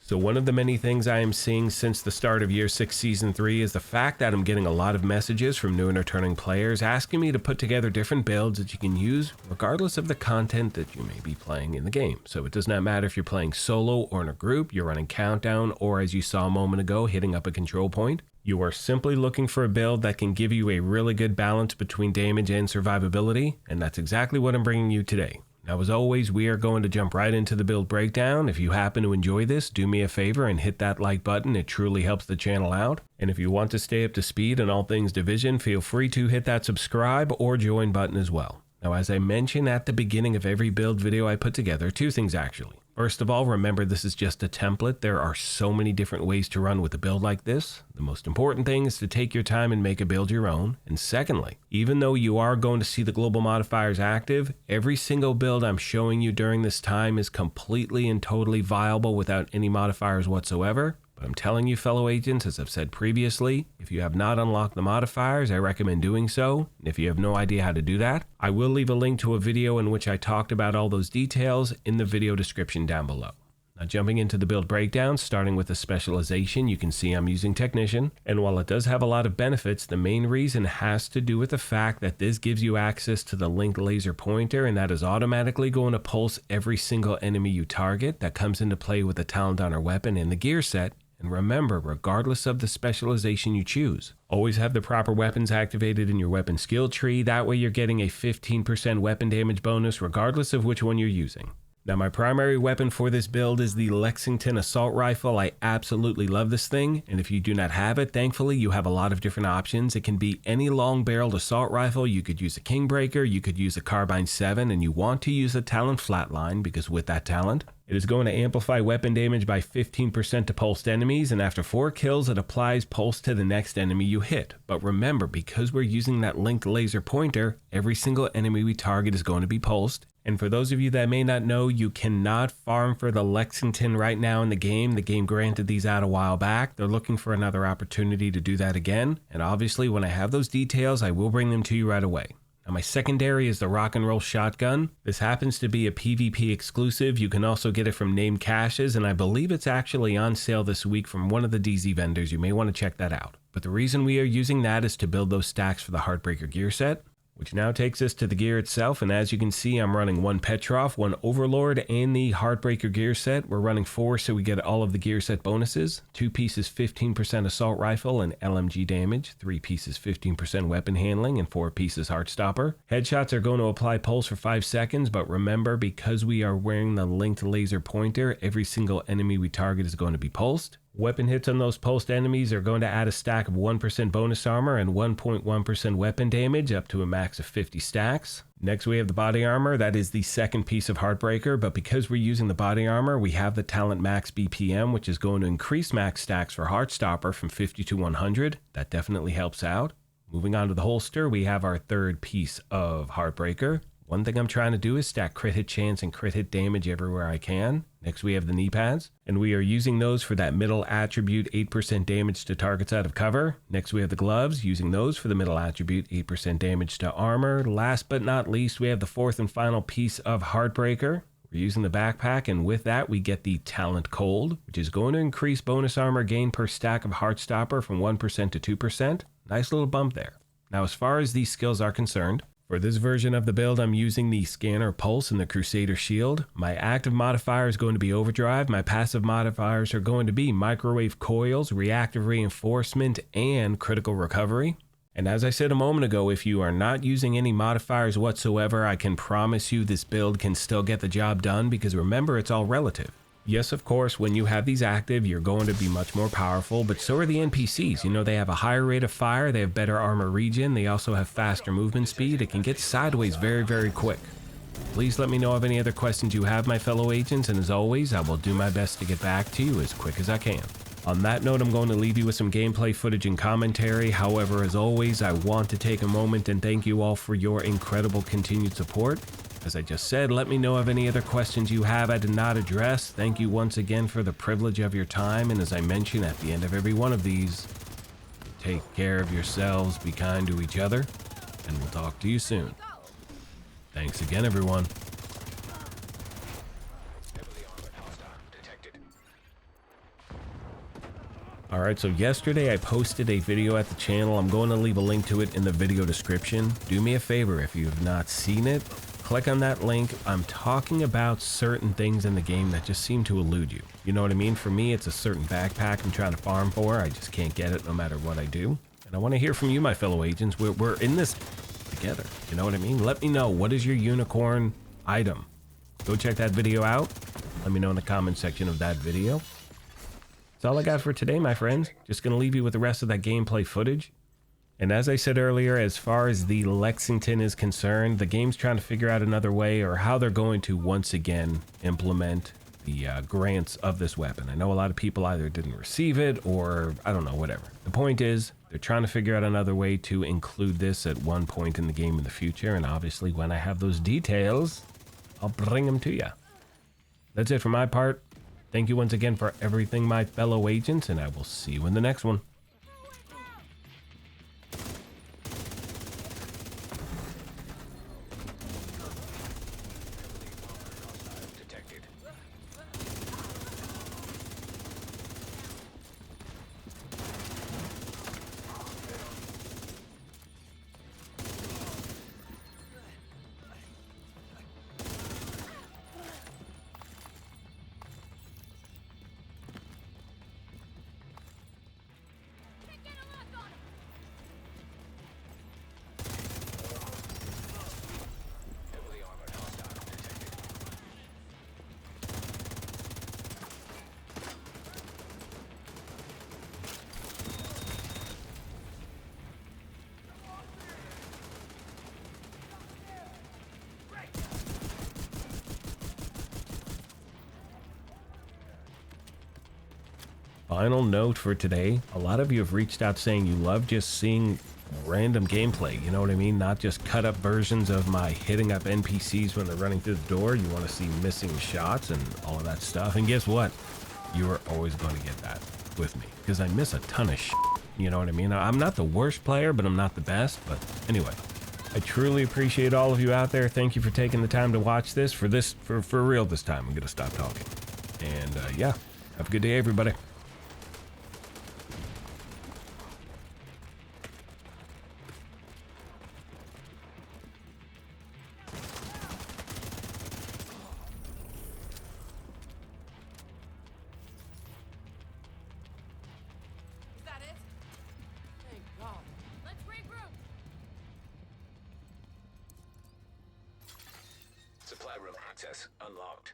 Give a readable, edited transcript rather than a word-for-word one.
So one of the many things I am seeing since the start of Year 6 Season 3 is the fact that I'm getting a lot of messages from new and returning players asking me to put together different builds that you can use regardless of the content that you may be playing in the game. So it does not matter if you're playing solo or in a group, you're running countdown, or as you saw a moment ago, hitting up a control point. You are simply looking for a build that can give you a really good balance between damage and survivability, and that's exactly what I'm bringing you today. Now, as always, we are going to jump right into the build breakdown. If you happen to enjoy this, do me a favor and hit that like button. It truly helps the channel out. And if you want to stay up to speed on all things Division, feel free to hit that subscribe or join button as well. Now, as I mentioned at the beginning of every build video I put together, two things actually. First of all, remember this is just a template. There are so many different ways to run with a build like this. The most important thing is to take your time and make a build your own. And secondly, even though you are going to see the global modifiers active, every single build I'm showing you during this time is completely and totally viable without any modifiers whatsoever. But I'm telling you, fellow agents, as I've said previously, if you have not unlocked the modifiers, I recommend doing so. And if you have no idea how to do that, I will leave a link to a video in which I talked about all those details in the video description down below. Now, jumping into the build breakdown, starting with the specialization, you can see I'm using Technician. And while it does have a lot of benefits, the main reason has to do with the fact that this gives you access to the linked laser pointer, and that is automatically going to pulse every single enemy you target. That comes into play with the talent on our weapon and the gear set. And remember, regardless of the specialization you choose, always have the proper weapons activated in your weapon skill tree. That way you're getting a 15% weapon damage bonus regardless of which one you're using. Now, my primary weapon for this build is the Lexington Assault Rifle. I absolutely love this thing, and if you do not have it, thankfully you have a lot of different options. It can be any long-barreled assault rifle. You could use a Kingbreaker, you could use a Carbine 7, and you want to use a Talent Flatline because with that talent, it is going to amplify weapon damage by 15% to pulsed enemies, and after 4 kills, it applies pulse to the next enemy you hit. But remember, because we're using that linked laser pointer, every single enemy we target is going to be pulsed. And for those of you that may not know, you cannot farm for the Lexington right now in the game. The game granted these out a while back. They're looking for another opportunity to do that again. And obviously, when I have those details, I will bring them to you right away. Now, my secondary is the Rock and Roll Shotgun. This happens to be a PvP exclusive. You can also get it from named caches, and I believe it's actually on sale this week from one of the DZ vendors. You may want to check that out. But the reason we are using that is to build those stacks for the HeartBreaker gear set, which now takes us to the gear itself. And as you can see, I'm running 1 Petrov, 1 Overlord, and the HeartBreaker gear set. We're running 4 so we get all of the gear set bonuses. 2 pieces 15% assault rifle and LMG damage, 3 pieces 15% weapon handling, and 4 pieces Heartstopper. Headshots are going to apply pulse for 5 seconds, but remember, because we are wearing the linked laser pointer, every single enemy we target is going to be pulsed. Weapon hits on those pulsed enemies are going to add a stack of 1% bonus armor and 1.1% weapon damage up to a max of 50 stacks. Next we have the body armor. That is the second piece of HeartBreaker, but because we're using the body armor, we have the talent max BPM, which is going to increase max stacks for Heartstopper from 50 to 100. That definitely helps out. Moving on to the holster, we have our third piece of HeartBreaker. One thing I'm trying to do is stack crit hit chance and crit hit damage everywhere I can. Next we have the knee pads, and we are using those for that middle attribute 8% damage to targets out of cover. Next we have the gloves, using those for the middle attribute 8% damage to armor. Last but not least, we have the fourth and final piece of HeartBreaker. We're using the backpack, and with that we get the Talent Cold, which is going to increase bonus armor gain per stack of Heartstopper from 1% to 2%. Nice little bump there. Now, as far as these skills are concerned, for this version of the build, I'm using the Scanner Pulse and the Crusader Shield. My active modifier is going to be Overdrive. My passive modifiers are going to be Microwave Coils, Reactive Reinforcement, and Critical Recovery. And as I said a moment ago, if you are not using any modifiers whatsoever, I can promise you this build can still get the job done, because remember, it's all relative. Yes, of course, when you have these active, you're going to be much more powerful, but so are the NPCs. You know, they have a higher rate of fire, they have better armor regen, they also have faster movement speed. It can get sideways very, very quick. Please let me know of any other questions you have, my fellow agents, and as always, I will do my best to get back to you as quick as I can. On that note, I'm going to leave you with some gameplay footage and commentary. However, as always, I want to take a moment and thank you all for your incredible continued support. As I just said, let me know of any other questions you have I did not address. Thank you once again for the privilege of your time, and as I mention at the end of every one of these, take care of yourselves, be kind to each other, and we'll talk to you soon. Thanks again, everyone. All right, so yesterday I posted a video at the channel. I'm going to leave a link to it in the video description. Do me a favor, if you have not seen it, click on that link. I'm talking about certain things in the game that just seem to elude you. You know what I mean? For me, it's a certain backpack I'm trying to farm for. I just can't get it no matter what I do. And I want to hear from you, my fellow agents. We're in this together. You know what I mean? Let me know, what is your unicorn item? Go check that video out. Let me know in the comment section of that video. That's all I got for today, my friends. Just going to leave you with the rest of that gameplay footage. And as I said earlier, as far as the Lexington is concerned, the game's trying to figure out another way or how they're going to once again implement the grants of this weapon. I know a lot of people either didn't receive it or I don't know, whatever. The point is, they're trying to figure out another way to include this at one point in the game in the future. And obviously, when I have those details, I'll bring them to you. That's it for my part. Thank you once again for everything, my fellow agents, and I will see you in the next one. Final note for today, a lot of you have reached out saying you love just seeing random gameplay, you know what I mean? Not just cut up versions of my hitting up NPCs when they're running through the door. You want to see missing shots and all of that stuff. And guess what? You are always going to get that with me because I miss a ton of shit, you know what I mean? I'm not the worst player, but I'm not the best. But anyway, I truly appreciate all of you out there. Thank you for taking the time to watch this. For real this time, I'm going to stop talking. And yeah, have a good day, everybody. Supply room access unlocked.